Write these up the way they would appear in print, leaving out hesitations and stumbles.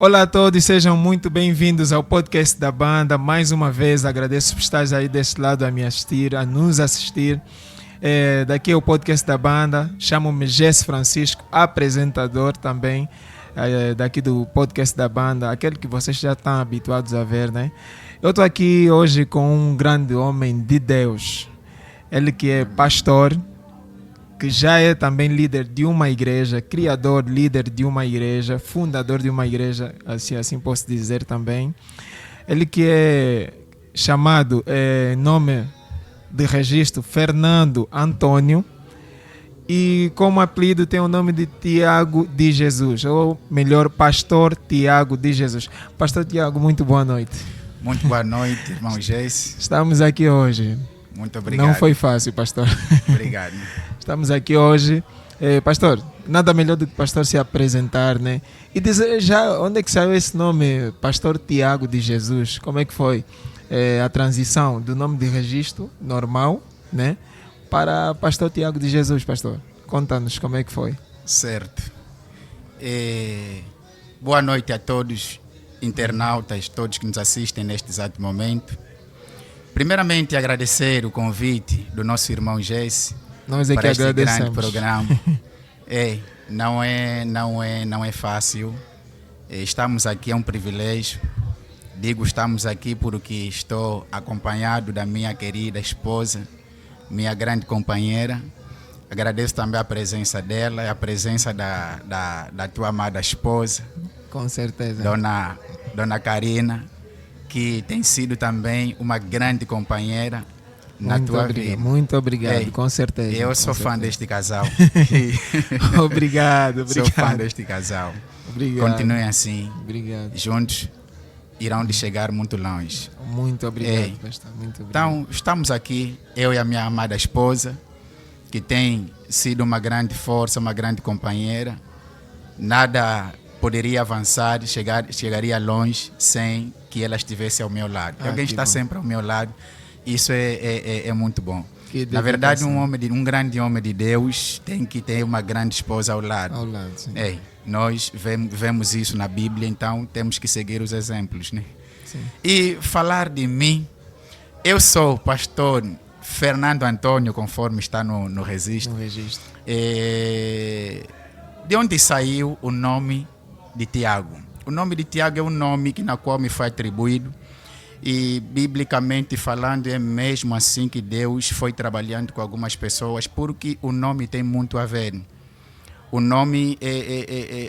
Olá a todos, sejam muito bem-vindos ao podcast da banda. Mais uma vez agradeço por estar aí deste lado a me assistir, a nos assistir. Daqui é o podcast da banda, chamo-me Jesse Francisco, apresentador também daqui do podcast da banda, aquele que vocês já estão habituados a ver, né? Eu estou aqui hoje com um grande homem de Deus, ele que é pastor, que já é também líder de uma igreja, criador, líder de uma igreja, fundador de uma igreja, assim posso dizer também. Ele que é chamado, nome de registro, Fernando Antônio, e como apelido tem o nome de Tiago de Jesus, ou melhor, Pastor Tiago de Jesus. Pastor Tiago, muito boa noite. Muito boa noite, irmão Jesse. Estamos aqui hoje. Muito obrigado. Não foi fácil, pastor. Obrigado. Estamos aqui hoje. Pastor, nada melhor do que o pastor se apresentar, né? E dizer já onde é que saiu esse nome, Pastor Tiago de Jesus? Como é que foi a transição do nome de registro normal, né? Para Pastor Tiago de Jesus, pastor? Conta-nos como é que foi. Certo. Boa noite a todos, internautas, todos que nos assistem neste exato momento. Primeiramente, agradecer o convite do nosso irmão Jesse. Nós é para que este agradecemos. grande programa. Não é fácil. Estamos aqui, é um privilégio. Digo, estamos aqui porque estou acompanhado da minha querida esposa, minha grande companheira. Agradeço também a presença dela e a presença da tua amada esposa. Com certeza. Dona Karina, que tem sido também uma grande companheira na tua vida. Muito obrigado, com certeza. Eu sou fã deste casal. Obrigado. Sou fã deste casal. Obrigado. Continuem assim. Obrigado. Juntos irão de chegar muito longe. Muito obrigado, pastor. Muito obrigado. Então, estamos aqui, eu e a minha amada esposa, que tem sido uma grande força, uma grande companheira. Nada poderia avançar, chegaria longe sem que ela estivesse ao meu lado. Alguém está sempre ao meu lado. Isso é muito bom. Na verdade, um grande homem de Deus tem que ter uma grande esposa ao lado. Sim. Nós vemos isso na Bíblia, então temos que seguir os exemplos, né? Sim. E falar de mim, eu sou pastor Fernando Antônio, conforme está no registro. De onde saiu o nome de Tiago? O nome de Tiago é um nome na qual me foi atribuído. E biblicamente falando é mesmo assim que Deus foi trabalhando com algumas pessoas, porque o nome tem muito a ver. O nome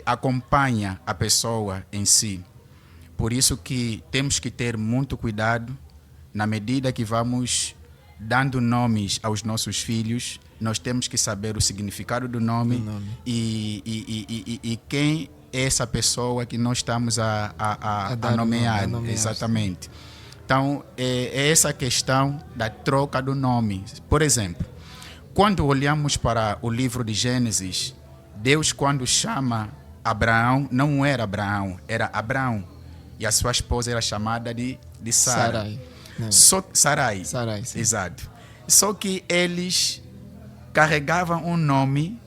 acompanha a pessoa em si. Por isso que temos que ter muito cuidado na medida que vamos dando nomes aos nossos filhos. Nós temos que saber o significado do nome. E quem é essa pessoa que nós estamos a nomear. Exatamente. Então, é essa questão da troca do nome. Por exemplo, quando olhamos para o livro de Gênesis, Deus, quando chama Abraão, não era Abraão, era Abrão. E a sua esposa era chamada de Sara. Sarai. Sarai, sim. Exato. Só que eles carregavam um nome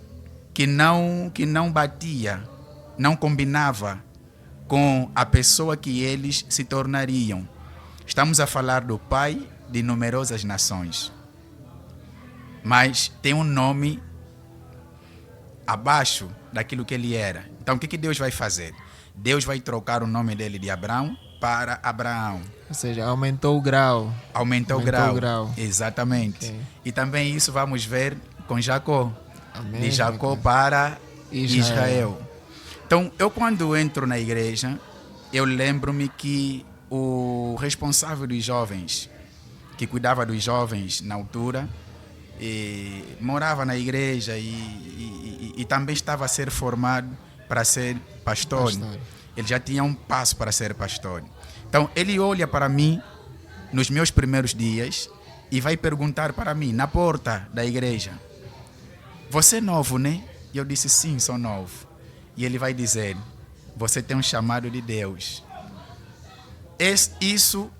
que não batia, não combinava com a pessoa que eles se tornariam. Estamos a falar do pai de numerosas nações. Mas tem um nome abaixo daquilo que ele era. Então, o que Deus vai fazer? Deus vai trocar o nome dele de Abrão para Abraão. Ou seja, aumentou o grau. Aumentou o grau. Exatamente. Okay. E também isso vamos ver com Jacó. De Jacó para Israel. Então, eu quando entro na igreja, eu lembro-me que o responsável dos jovens, que cuidava dos jovens na altura, morava na igreja e também estava a ser formado para ser pastor. Ele já tinha um passo para ser pastor. Então, ele olha para mim nos meus primeiros dias e vai perguntar para mim, na porta da igreja: você é novo, né? E eu disse, sim, sou novo. E ele vai dizer: você tem um chamado de Deus. Isso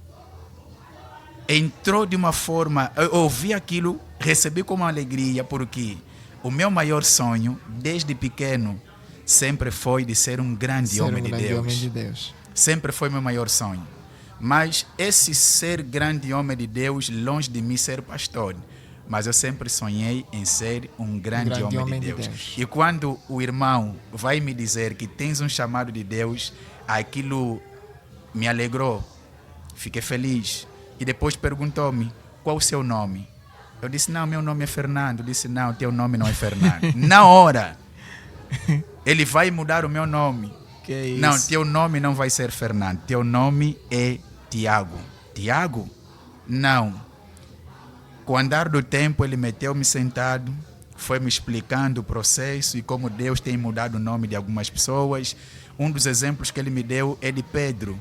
entrou de uma forma, eu ouvi aquilo, recebi com uma alegria, porque o meu maior sonho, desde pequeno, sempre foi de ser um grande homem de Deus. Homem de Deus. Sempre foi meu maior sonho. Mas esse ser grande homem de Deus, longe de mim ser pastor. Mas eu sempre sonhei em ser um grande homem de Deus. E quando o irmão vai me dizer que tens um chamado de Deus, aquilo me alegrou. Fiquei feliz. E depois perguntou-me, qual o seu nome? Eu disse, não, meu nome é Fernando. Ele disse, não, teu nome não é Fernando. Na hora, ele vai mudar o meu nome. Que é isso? Não, teu nome não vai ser Fernando. Teu nome é Tiago. Tiago? Não. Com o andar do tempo, ele meteu-me sentado, foi me explicando o processo e como Deus tem mudado o nome de algumas pessoas. Um dos exemplos que ele me deu é de Pedro,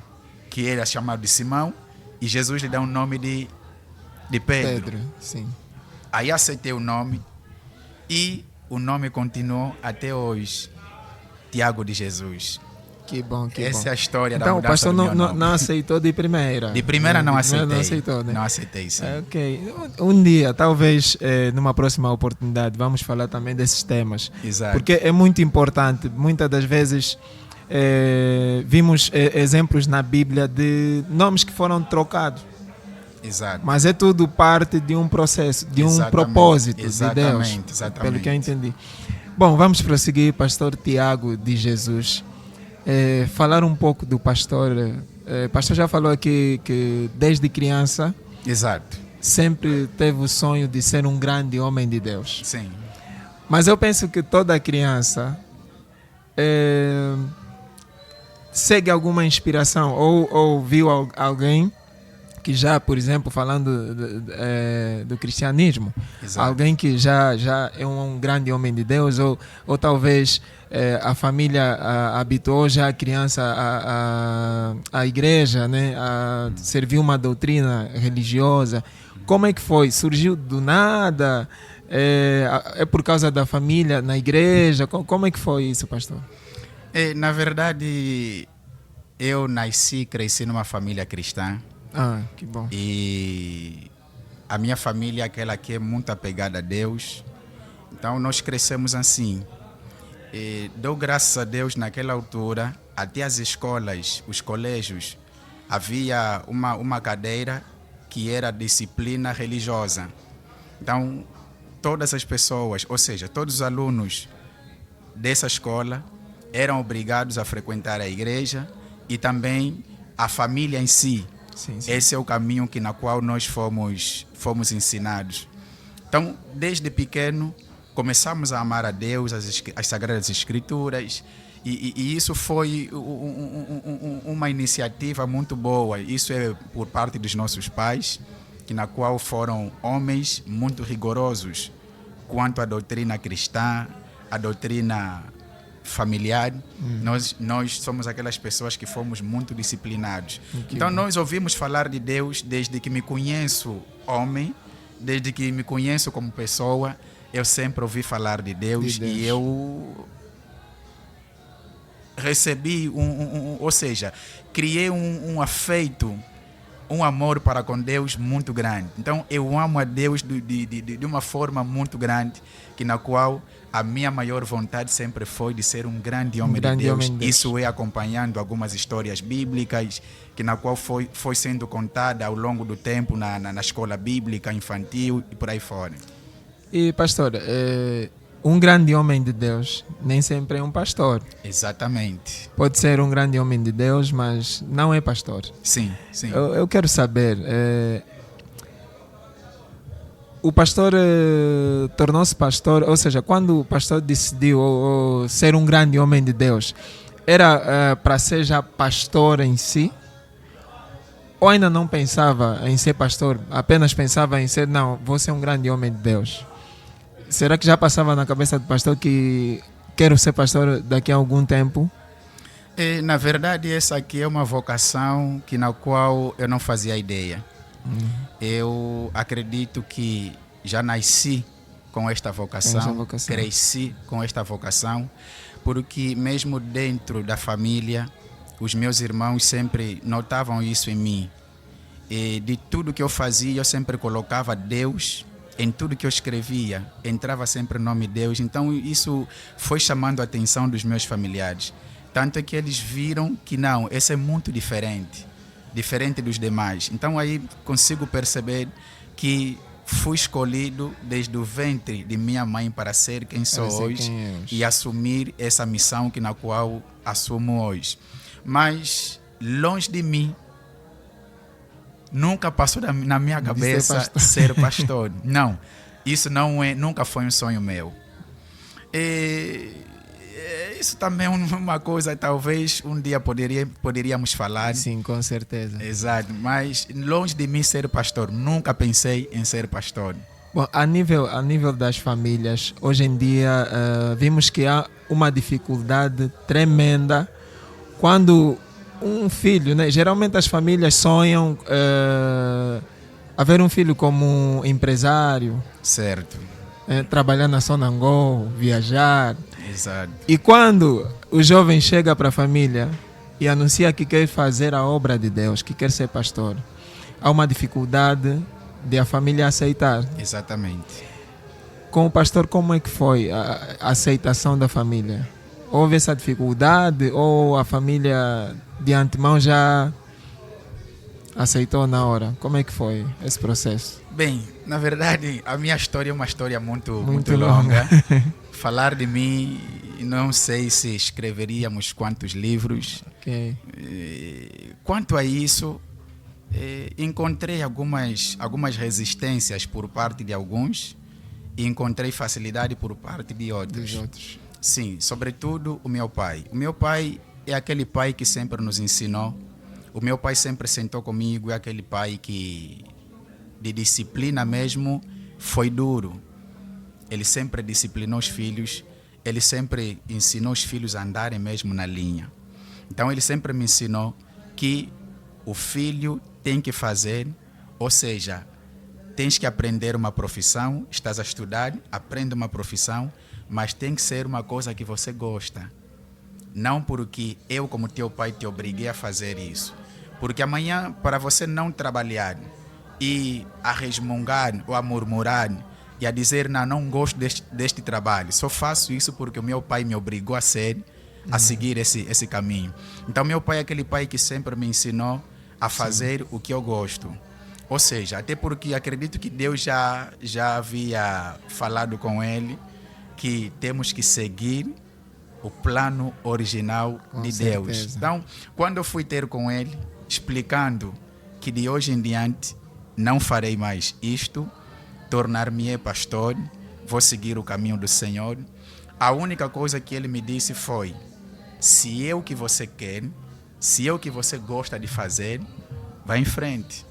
que era chamado de Simão, e Jesus lhe dá o nome de Pedro. Sim. Aí aceitei o nome e o nome continuou até hoje, Tiago de Jesus. Que bom, que Essa bom. é a história da então, mudança o do meu pastor nome. não aceitou de primeira. De primeira não aceitei. Não aceitou, né? Não aceitei, sim. Ok. Um dia, talvez, numa próxima oportunidade, vamos falar também desses temas. Exato. Porque é muito importante. Muitas das vezes vimos exemplos na Bíblia de nomes que foram trocados. Exato. Mas é tudo parte de um processo, de um propósito de Deus. Exatamente. Pelo que eu entendi. Bom, vamos prosseguir, pastor Tiago de Jesus. Falar um pouco do pastor. O pastor já falou aqui que desde criança Exato. sempre teve o sonho de ser um grande homem de Deus. Sim. Mas eu penso que toda criança segue alguma inspiração ou viu alguém que já, por exemplo, falando do cristianismo, Exato. alguém que já é um grande homem de Deus, ou talvez a família habituou já a criança à igreja, né, a servir uma doutrina religiosa. Como é que foi? Surgiu do nada? É por causa da família na igreja? Como é que foi isso, pastor? Na verdade, eu cresci numa família cristã. Ah, que bom. E a minha família é aquela que é muito apegada a Deus. Então nós crescemos assim. E dou graças a Deus naquela altura, até as escolas, os colégios, havia uma cadeira que era disciplina religiosa. Então todas as pessoas, ou seja, todos os alunos dessa escola eram obrigados a frequentar a igreja e também a família em si. Sim. Esse é o caminho na qual nós fomos ensinados. Então, desde pequeno, começamos a amar a Deus, as Sagradas Escrituras, e isso foi uma iniciativa muito boa. Isso é por parte dos nossos pais, na qual foram homens muito rigorosos quanto à doutrina cristã, a doutrina familiar. Nós somos aquelas pessoas que fomos muito disciplinados. Então nós ouvimos falar de Deus desde que me conheço homem, desde que me conheço como pessoa. Eu sempre ouvi falar de Deus. E eu recebi ou seja, criei um afeto, um amor para com Deus muito grande. Então eu amo a Deus de uma forma muito grande, na qual a minha maior vontade sempre foi de ser um grande homem de Deus. Isso é acompanhando algumas histórias bíblicas, na qual foi sendo contada ao longo do tempo na escola bíblica, infantil e por aí fora. E pastor, um grande homem de Deus nem sempre é um pastor. Exatamente. Pode ser um grande homem de Deus, mas não é pastor. Sim. Eu quero saber, o pastor tornou-se pastor, ou seja, quando o pastor decidiu ser um grande homem de Deus, era para ser já pastor em si? Ou ainda não pensava em ser pastor, apenas pensava em ser, não, vou ser um grande homem de Deus? Será que já passava na cabeça do pastor que quero ser pastor daqui a algum tempo? Na verdade, essa aqui é uma vocação na qual eu não fazia ideia. Eu acredito que já nasci com esta vocação, cresci com esta vocação, porque mesmo dentro da família, os meus irmãos sempre notavam isso em mim. E de tudo que eu fazia, eu sempre colocava Deus em tudo que eu escrevia, entrava sempre o nome de Deus. Então isso foi chamando a atenção dos meus familiares. Tanto é que eles viram que não, esse é muito diferente dos demais. Então aí consigo perceber que fui escolhido desde o ventre de minha mãe para ser quem sou hoje e assumir essa missão na qual assumo hoje. Mas longe de mim, nunca passou na minha cabeça ser pastor. Não, isso nunca foi um sonho meu. Isso também é uma coisa, talvez um dia poderíamos falar. Sim, com certeza. Exato, mas longe de mim ser pastor, nunca pensei em ser pastor. Bom, a nível das famílias, hoje em dia vimos que há uma dificuldade tremenda quando um filho, né? Geralmente as famílias sonham haver um filho como um empresário, certo? Trabalhar na Sonangol, viajar. Exato. E quando o jovem chega para a família e anuncia que quer fazer a obra de Deus, que quer ser pastor, há uma dificuldade de a família aceitar. Exatamente. Com o pastor, como é que foi a aceitação da família? Houve essa dificuldade ou a família de antemão já aceitou na hora? Como é que foi esse processo? Bem, na verdade, a minha história é uma história muito longa. Falar de mim, não sei se escreveríamos quantos livros. Okay. Quanto a isso, encontrei algumas resistências por parte de alguns e encontrei facilidade por parte de outros. Dos outros. Sim, sobretudo o meu pai. O meu pai é aquele pai que sempre nos ensinou. O meu pai sempre sentou comigo, é aquele pai que de disciplina mesmo foi duro. Ele sempre disciplinou os filhos, ele sempre ensinou os filhos a andarem mesmo na linha. Então ele sempre me ensinou que o filho tem que fazer, ou seja, tens que aprender uma profissão, estás a estudar, aprende uma profissão, mas tem que ser uma coisa que você gosta. Não porque eu, como teu pai, te obriguei a fazer isso. Porque amanhã, para você não trabalhar e a resmungar ou a murmurar e a dizer, não gosto deste trabalho, só faço isso porque o meu pai me obrigou a seguir esse caminho. Então, meu pai é aquele pai que sempre me ensinou a fazer o que eu gosto. Ou seja, até porque acredito que Deus já havia falado com ele que temos que seguir o plano original de Deus. Então, quando eu fui ter com ele, explicando que de hoje em diante não farei mais isto, tornar-me pastor, vou seguir o caminho do Senhor, a única coisa que ele me disse foi: se é o que você quer, se é o que você gosta de fazer, vá em frente.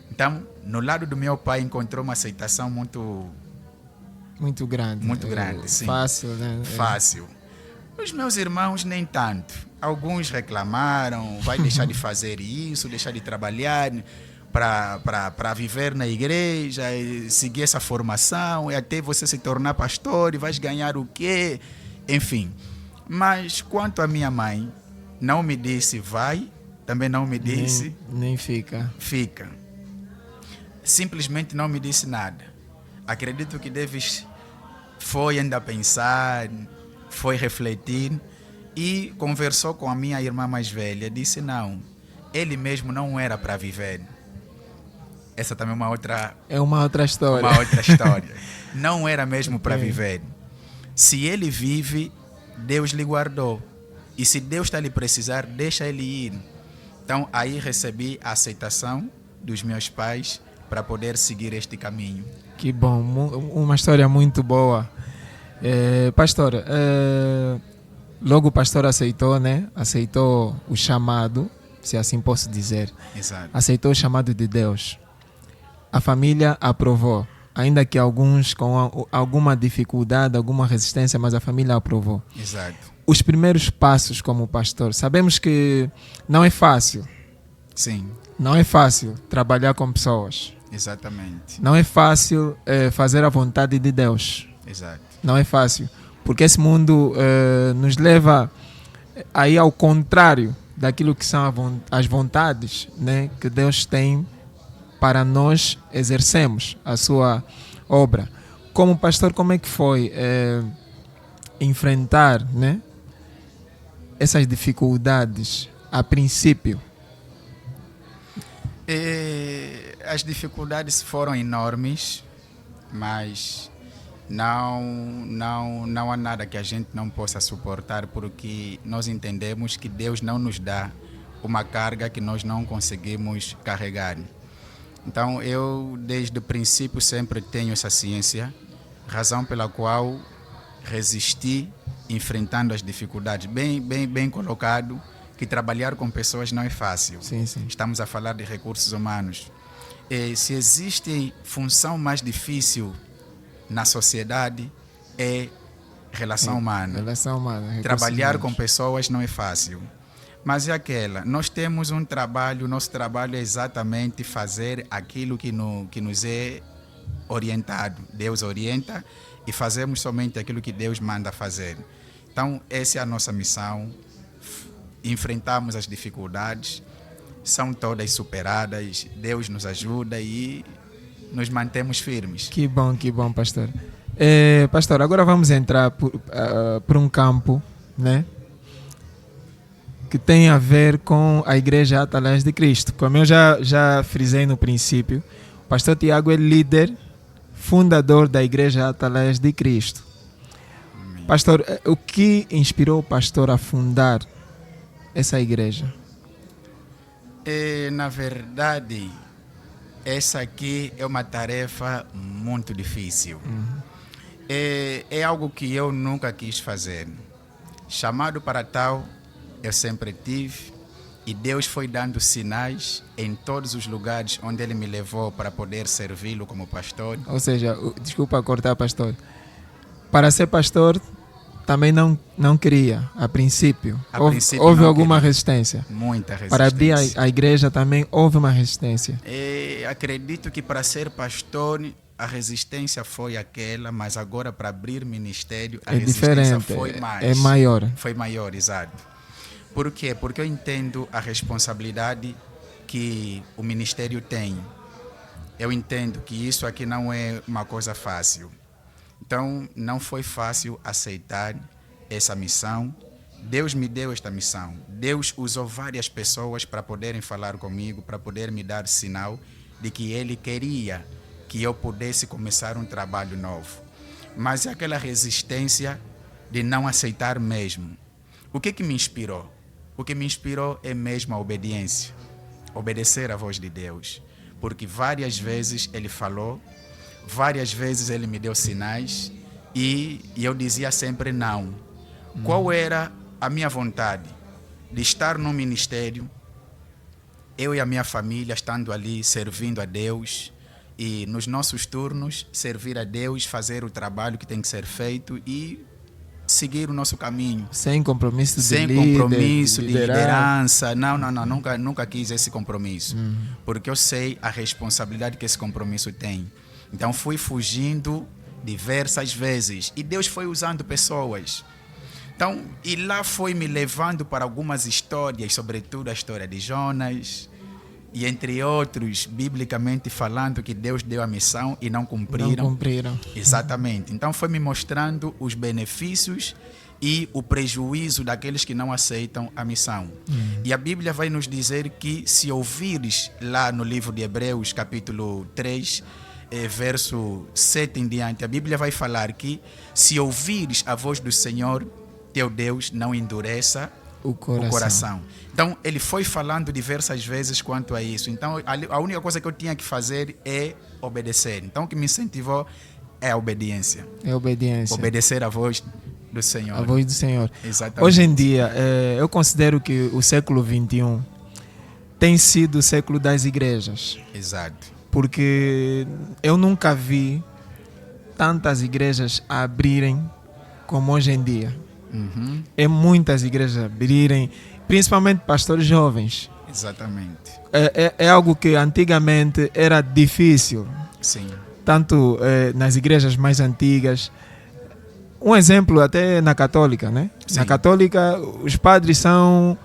Então, no lado do meu pai, encontrou uma aceitação muito grande. Muito grande, sim. Fácil, né? Fácil. Os meus irmãos, nem tanto. Alguns reclamaram, vai deixar de fazer isso, deixar de trabalhar para viver na igreja, seguir essa formação, e até você se tornar pastor, e vais ganhar o quê? Enfim. Mas quanto à minha mãe, não me disse vai, também não me disse... Nem fica. Fica. Simplesmente não me disse nada. Acredito que foi ainda pensar, foi refletir e conversou com a minha irmã mais velha. Disse não, ele mesmo não era para viver. Essa também é uma outra história. Uma outra história. Não era mesmo para viver. Se ele vive, Deus lhe guardou. E se Deus está lhe precisar, deixa ele ir. Então aí recebi a aceitação dos meus pais para poder seguir este caminho. Que bom, uma história muito boa. Pastor, logo o pastor aceitou, né? Aceitou o chamado, se assim posso dizer. Exato. Aceitou o chamado de Deus. A família aprovou, ainda que alguns com alguma dificuldade, alguma resistência, mas a família aprovou. Exato. Os primeiros passos como pastor, sabemos que não é fácil. Sim. Não é fácil trabalhar com pessoas. Exatamente. Não é fácil fazer a vontade de Deus. Exato. Não é fácil, porque esse mundo nos leva aí ao contrário daquilo que são as vontades, né, que Deus tem para nós exercermos a sua obra. Como pastor, como é que foi enfrentar, né, essas dificuldades a princípio? As dificuldades foram enormes, mas não há nada que a gente não possa suportar, porque nós entendemos que Deus não nos dá uma carga que nós não conseguimos carregar. Então eu desde o princípio sempre tenho essa ciência, razão pela qual resisti enfrentando as dificuldades. Bem colocado, que trabalhar com pessoas não é fácil. Sim, sim. Estamos a falar de recursos humanos. Se existe função mais difícil na sociedade, é relação humana. Relação humana. Trabalhar com pessoas não é fácil. Mas é aquela, nós temos um trabalho, nosso trabalho é exatamente fazer aquilo que nos é orientado. Deus orienta e fazemos somente aquilo que Deus manda fazer. Então, essa é a nossa missão. Enfrentamos as dificuldades, são todas superadas, Deus nos ajuda e nos mantemos firmes. Que bom, pastor. Pastor, agora vamos entrar por um campo, né, que tem a ver com a Igreja Atalaias de Cristo. Como eu já frisei no princípio, o pastor Tiago é líder, fundador da Igreja Atalaias de Cristo. Pastor, o que inspirou o pastor a fundar essa igreja? Na verdade, essa aqui é uma tarefa muito difícil. É algo que eu nunca quis fazer. Chamado para tal, eu sempre tive, e Deus foi dando sinais em todos os lugares onde Ele me levou para poder servi-lo como pastor. Ou seja, desculpa cortar, pastor. Para ser pastor, também não queria, a princípio. Houve alguma resistência? Muita resistência. Para abrir a igreja também houve uma resistência? Acredito que para ser pastor a resistência foi aquela, mas agora para abrir ministério a resistência foi mais. É maior. Foi maior, exato. Por quê? Porque eu entendo a responsabilidade que o ministério tem. Eu entendo que isso aqui não é uma coisa fácil. Então, não foi fácil aceitar essa missão. Deus me deu esta missão. Deus usou várias pessoas para poderem falar comigo, para poder me dar sinal de que Ele queria que eu pudesse começar um trabalho novo. Mas é aquela resistência de não aceitar mesmo. O que me inspirou? O que me inspirou é mesmo a obediência. Obedecer à voz de Deus. Porque várias vezes Ele falou, várias vezes Ele me deu sinais e eu dizia sempre não. Qual era a minha vontade? De estar no ministério, eu e a minha família estando ali servindo a Deus e nos nossos turnos servir a Deus, fazer o trabalho que tem que ser feito e seguir o nosso caminho. Sem compromisso de liderança. Não, nunca quis esse compromisso. Porque eu sei a responsabilidade que esse compromisso tem. Então fui fugindo diversas vezes e Deus foi usando pessoas. Então, e lá foi me levando para algumas histórias, sobretudo a história de Jonas, e entre outros, biblicamente falando, que Deus deu a missão e não cumpriram. Não cumpriram. Exatamente. Então foi me mostrando os benefícios e o prejuízo daqueles que não aceitam a missão. E a Bíblia vai nos dizer que se ouvires lá no livro de Hebreus, capítulo 3, verso 7 em diante, a Bíblia vai falar que se ouvires a voz do Senhor, teu Deus, não endureça o coração. Então, ele foi falando diversas vezes quanto a isso. Então, a única coisa que eu tinha que fazer é obedecer. Então, o que me incentivou é a obediência. É a obediência. Obedecer a voz do Senhor. A voz do Senhor. Exatamente. Hoje em dia, eu considero que o século XXI tem sido o século das igrejas. Exato. Porque eu nunca vi tantas igrejas abrirem como hoje em dia. É muitas igrejas abrirem, principalmente pastores jovens. Exatamente. É algo que antigamente era difícil. Sim. Tanto nas igrejas mais antigas. Um exemplo até na católica, né? Sim. Na católica, os padres são,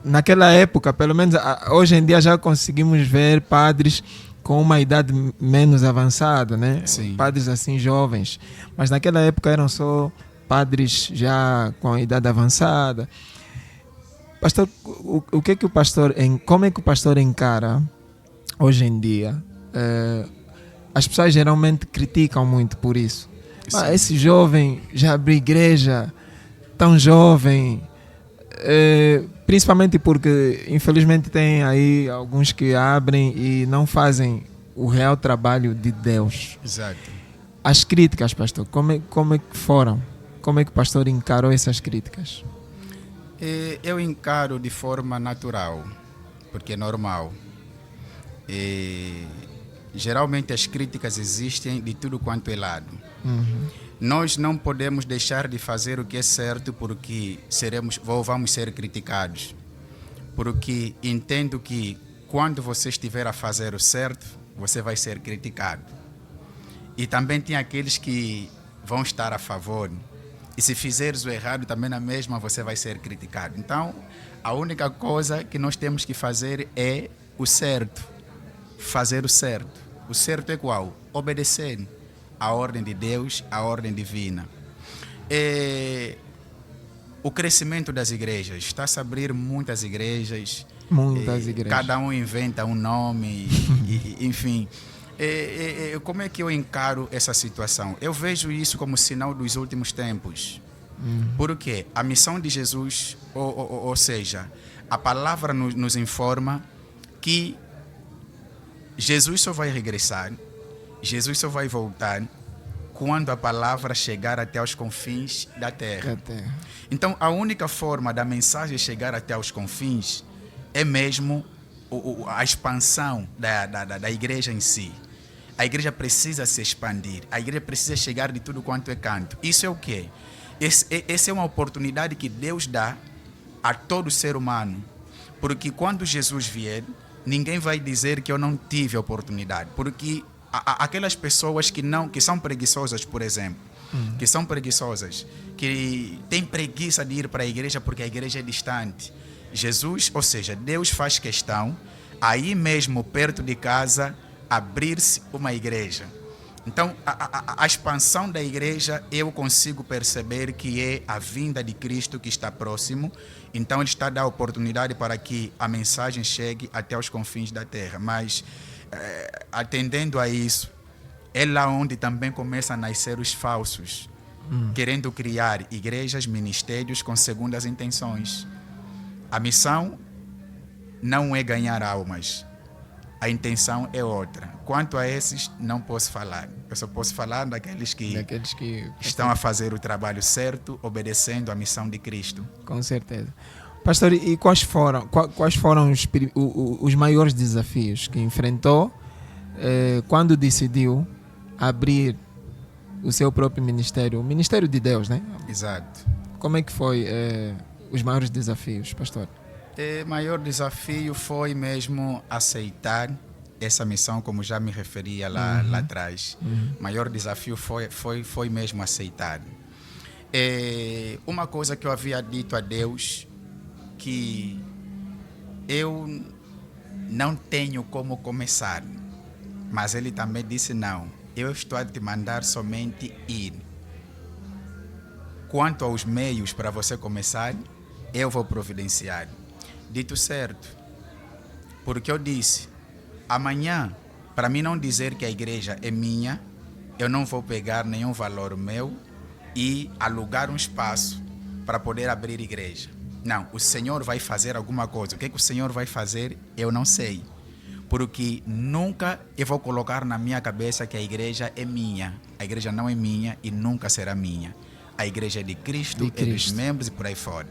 naquela época, pelo menos hoje em dia já conseguimos ver padres com uma idade menos avançada, né? Sim. Padres assim jovens. Mas naquela época eram só padres já com a idade avançada. Pastor, o que é que o pastor, como é que o pastor encara hoje em dia? As pessoas geralmente criticam muito por isso. Esse jovem já abriu igreja, tão jovem, principalmente porque infelizmente tem aí alguns que abrem e não fazem o real trabalho de Deus. Exato. As críticas, pastor, como é que foram? Como é que o pastor encarou essas críticas? Eu encaro de forma natural, porque é normal. Geralmente as críticas existem de tudo quanto é lado. Uhum. Nós não podemos deixar de fazer o que é certo porque vamos ser criticados. Porque entendo que quando você estiver a fazer o certo, você vai ser criticado. E também tem aqueles que vão estar a favor. E se fizeres o errado, também na mesma você vai ser criticado. Então, a única coisa que nós temos que fazer é o certo. Fazer o certo. O certo é qual? Obedecer a ordem de Deus, a ordem divina. O crescimento das igrejas. Está-se a abrir muitas igrejas. Muitas igrejas. Cada um inventa um nome, enfim. Como é que eu encaro essa situação? Eu vejo isso como sinal dos últimos tempos. Porque a missão de Jesus, ou seja, a palavra nos informa que Jesus só vai regressar, Jesus só vai voltar quando a palavra chegar até aos confins da terra. Então, a única forma da mensagem chegar até aos confins é mesmo a expansão da igreja em si. A igreja precisa se expandir. A igreja precisa chegar de tudo quanto é canto. Isso é o quê? Essa é uma oportunidade que Deus dá a todo ser humano. Porque quando Jesus vier, ninguém vai dizer que eu não tive oportunidade. Porque aquelas pessoas que são preguiçosas, por exemplo, que são preguiçosas, que têm preguiça de ir para a igreja porque a igreja é distante. Jesus, ou seja, Deus faz questão, aí mesmo perto de casa, abrir-se uma igreja. Então, a expansão da igreja, eu consigo perceber que é a vinda de Cristo que está próximo. Então, Ele está a dar oportunidade para que a mensagem chegue até os confins da terra. Mas, atendendo a isso, é lá onde também começam a nascer os falsos, querendo criar igrejas, ministérios com segundas intenções. A missão não é ganhar almas. A intenção é outra. Quanto a esses, não posso falar. Eu só posso falar daqueles que estão a fazer o trabalho certo, obedecendo à missão de Cristo. Com certeza. Pastor, e quais foram os maiores desafios que enfrentou quando decidiu abrir o seu próprio ministério, o Ministério de Deus, né? Exato. Como é que foi os maiores desafios, pastor? O maior desafio foi mesmo aceitar essa missão, como já me referia lá atrás. O maior desafio foi mesmo aceitar. Uma coisa que eu havia dito a Deus, que eu não tenho como começar, mas Ele também disse não, eu estou a te mandar somente ir. Quanto aos meios para você começar, eu vou providenciar. Dito certo, porque eu disse, amanhã, para mim não dizer que a igreja é minha, eu não vou pegar nenhum valor meu e alugar um espaço para poder abrir igreja. Não, o Senhor vai fazer alguma coisa. O que o Senhor vai fazer, eu não sei. Porque nunca eu vou colocar na minha cabeça que a igreja é minha. A igreja não é minha e nunca será minha. A igreja é de Cristo, é dos membros e por aí fora.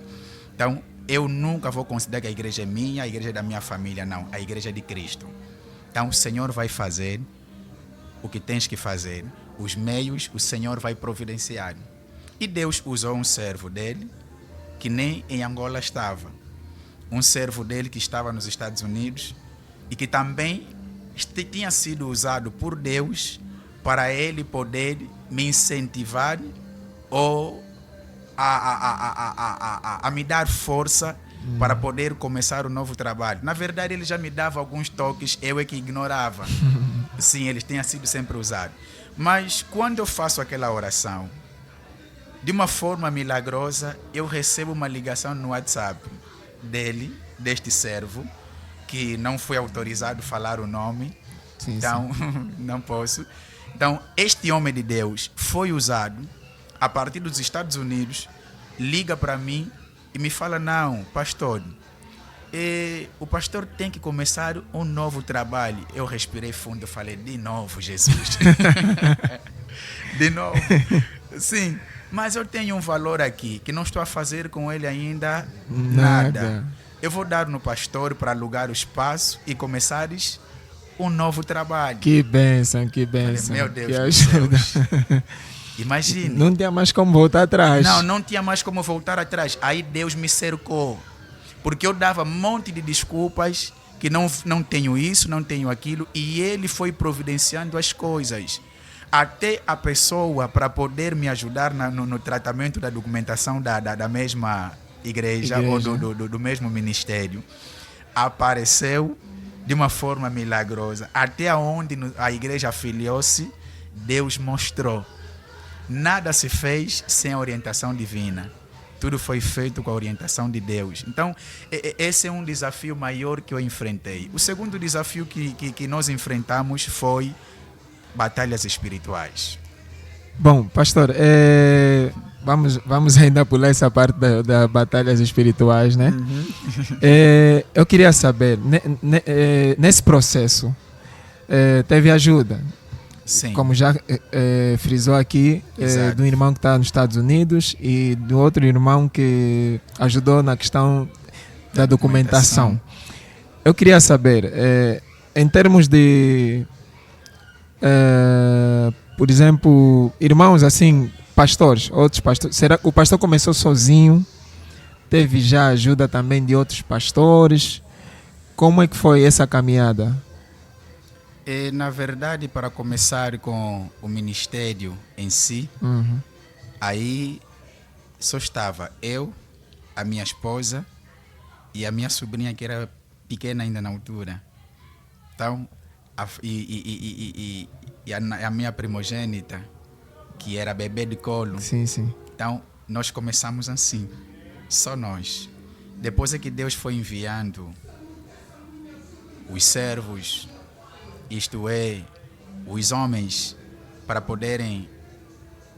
Então, eu nunca vou considerar que a igreja é minha, a igreja é da minha família, não. A igreja é de Cristo. Então, o Senhor vai fazer o que tens que fazer. Os meios, o Senhor vai providenciar. E Deus usou um servo dele, que nem em Angola estava. Um servo dele que estava nos Estados Unidos e que também tinha sido usado por Deus para ele poder me incentivar ou a me dar força para poder começar um novo trabalho. Na verdade, ele já me dava alguns toques, eu é que ignorava. Sim, eles tinham sido sempre usados. Mas quando eu faço aquela oração, de uma forma milagrosa, eu recebo uma ligação no WhatsApp dele, deste servo, que não foi autorizado a falar o nome, Sim, então não posso. Então, este homem de Deus foi usado a partir dos Estados Unidos, liga para mim e me fala, não, pastor, o pastor tem que começar um novo trabalho. Eu respirei fundo e falei, de novo, Jesus. De novo. Sim, mas eu tenho um valor aqui, que não estou a fazer com ele ainda nada. Eu vou dar no pastor para alugar o espaço e começares um novo trabalho. Que bênção, que bênção. Meu Deus, que ajuda. Imagine. Não tinha mais como voltar atrás. Não tinha mais como voltar atrás. Aí Deus me cercou. Porque eu dava um monte de desculpas, que não tenho isso, não tenho aquilo, e ele foi providenciando as coisas. Até a pessoa, para poder me ajudar no tratamento da documentação da mesma igreja. Ou do mesmo ministério, apareceu de uma forma milagrosa. Até onde a igreja afiliou-se, Deus mostrou. Nada se fez sem a orientação divina. Tudo foi feito com a orientação de Deus. Então, esse é um desafio maior que eu enfrentei. O segundo desafio que nós enfrentamos foi batalhas espirituais. Bom, pastor, vamos ainda pular essa parte das batalhas espirituais, né? Uhum. Eu queria saber, nesse processo, teve ajuda? Sim. Como já frisou aqui, do irmão que está nos Estados Unidos e do outro irmão que ajudou na questão da documentação. Eu queria saber, em termos de, por exemplo, irmãos assim, pastores, outros pastores, será que o pastor começou sozinho? Teve já ajuda também de outros pastores? Como é que foi essa caminhada? Na verdade, para começar com o ministério em si, aí só estava eu, a minha esposa e a minha sobrinha, que era pequena ainda na altura. Então, a minha primogênita, que era bebê de colo. Sim, sim. Então, nós começamos assim, só nós. Depois é que Deus foi enviando os servos, isto é, os homens, para poderem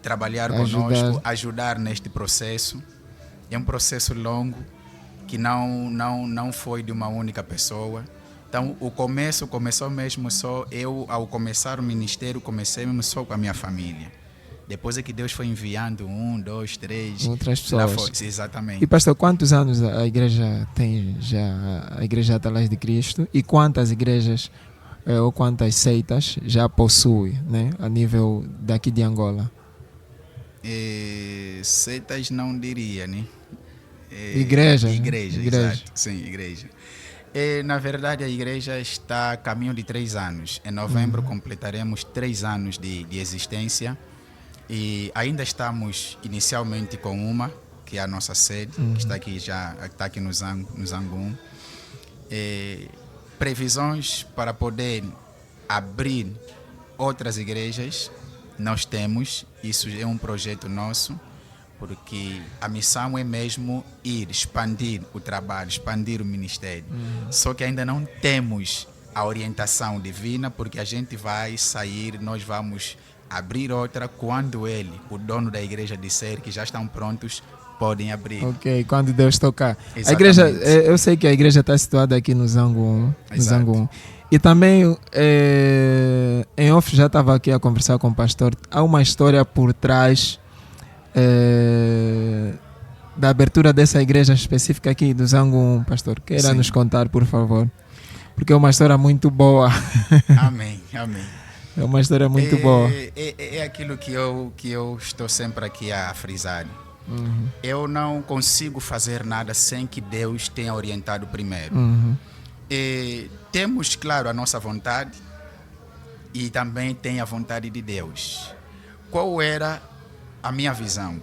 trabalhar conosco, ajudar neste processo. É um processo longo, que não foi de uma única pessoa. Então, o começo começou mesmo só eu, ao começar o ministério, comecei mesmo só com a minha família. Depois é que Deus foi enviando 1, 2, 3... outras pessoas. Exatamente. E pastor, quantos anos a igreja tem já, a Igreja Atalais de Cristo? E quantas igrejas ou quantas seitas já possui, né, a nível daqui de Angola? Seitas não diria, né? Igreja, exato. Sim, igreja. Na verdade, a igreja está a caminho de 3 anos. Em novembro completaremos 3 anos de existência. E ainda estamos inicialmente com uma, que é a nossa sede, que está aqui no Zangum. Previsões para poder abrir outras igrejas nós temos. Isso é um projeto nosso, porque a missão é mesmo expandir o trabalho, expandir o ministério. Só que ainda não temos a orientação divina, porque a gente vai sair, nós vamos abrir outra quando ele, o dono da igreja, disser que já estão prontos, podem abrir. Ok, quando Deus tocar. Exatamente. A igreja, eu sei que a igreja está situada aqui no Zangum. E também, em off, já estava aqui a conversar com o pastor, há uma história por trás da abertura dessa igreja específica aqui do Zangum, pastor. Queira nos contar, por favor? Porque é uma história muito boa. Amém, amém. É uma história muito boa. É aquilo que eu estou sempre aqui a frisar. Eu não consigo fazer nada sem que Deus tenha orientado primeiro. Temos, claro, a nossa vontade e também tem a vontade de Deus. Qual era a minha visão?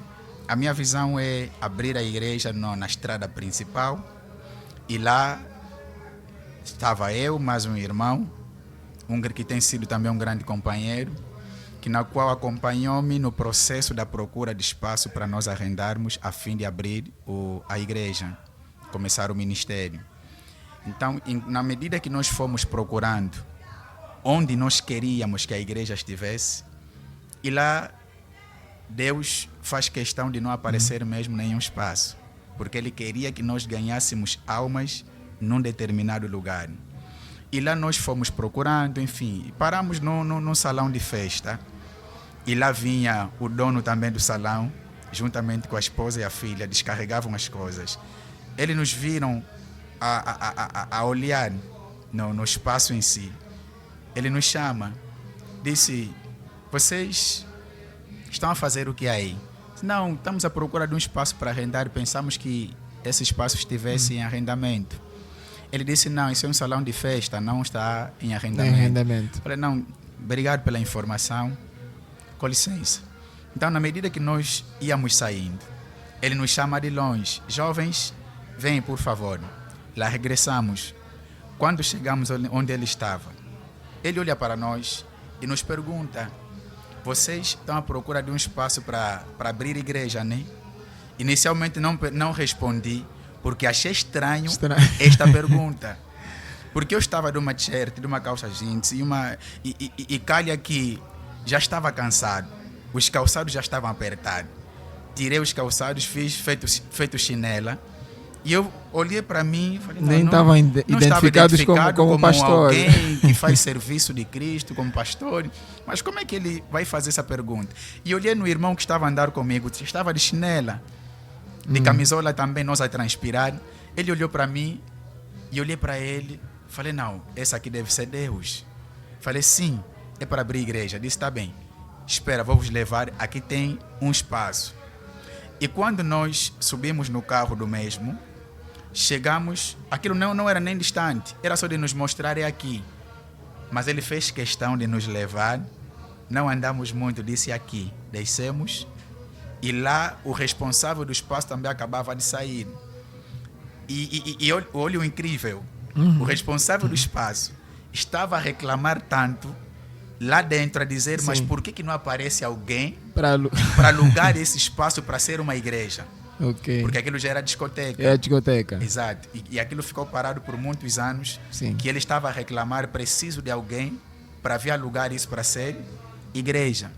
A minha visão é abrir a igreja na estrada principal, E lá estava eu, mais um irmão, que tem sido também um grande companheiro, na qual acompanhou-me no processo da procura de espaço para nós arrendarmos a fim de abrir a igreja, começar o ministério. Então, na medida que nós fomos procurando onde nós queríamos que a igreja estivesse, e lá Deus faz questão de não aparecer mesmo nenhum espaço, porque Ele queria que nós ganhássemos almas num determinado lugar. E lá nós fomos procurando, enfim, paramos num salão de festa. E lá vinha o dono também do salão, juntamente com a esposa e a filha, descarregavam as coisas. Eles nos viram a olhar no espaço em si. Ele nos chama, disse: vocês estão a fazer o que aí? Não, estamos à procura de um espaço para arrendar, pensamos que esse espaço estivesse em arrendamento. Ele disse: não, isso é um salão de festa, não está em arrendamento. Falei: não, obrigado pela informação, com licença. Então, na medida que nós íamos saindo, ele nos chama de longe: jovens, venham por favor. Lá regressamos. Quando chegamos onde ele estava, ele olha para nós e nos pergunta: vocês estão à procura de um espaço para abrir igreja, né? Inicialmente não respondi, porque achei estranho esta pergunta. Porque eu estava de uma t-shirt, de uma calça jeans e calha que já estava cansado. Os calçados já estavam apertados. Tirei os calçados, fiz feito chinela. E eu olhei para mim e falei: nem estavam identificados como pastor. Alguém que faz serviço de Cristo, como pastor. Mas como é que ele vai fazer essa pergunta? E olhei no irmão que estava a andar comigo, estava de chinela, de camisola também, nós a transpirar. Ele olhou para mim e olhei para ele. Falei: não, essa aqui deve ser Deus. Falei: sim, é para abrir igreja. Disse: está bem, espera, vou vos levar, aqui tem um espaço. E quando nós subimos no carro do mesmo, chegamos, aquilo não era nem distante, era só de nos mostrar: é aqui. Mas ele fez questão de nos levar, não andamos muito, disse: aqui. Descemos e lá o responsável do espaço também acabava de sair. E olha o incrível, o responsável do espaço estava a reclamar tanto lá dentro, a dizer: mas por que não aparece alguém para alugar esse espaço para ser uma igreja? Okay. Porque aquilo já era discoteca. É a discoteca. Exato. E aquilo ficou parado por muitos anos. Sim. Que ele estava a reclamar: preciso de alguém para vir alugar isso para ser igreja.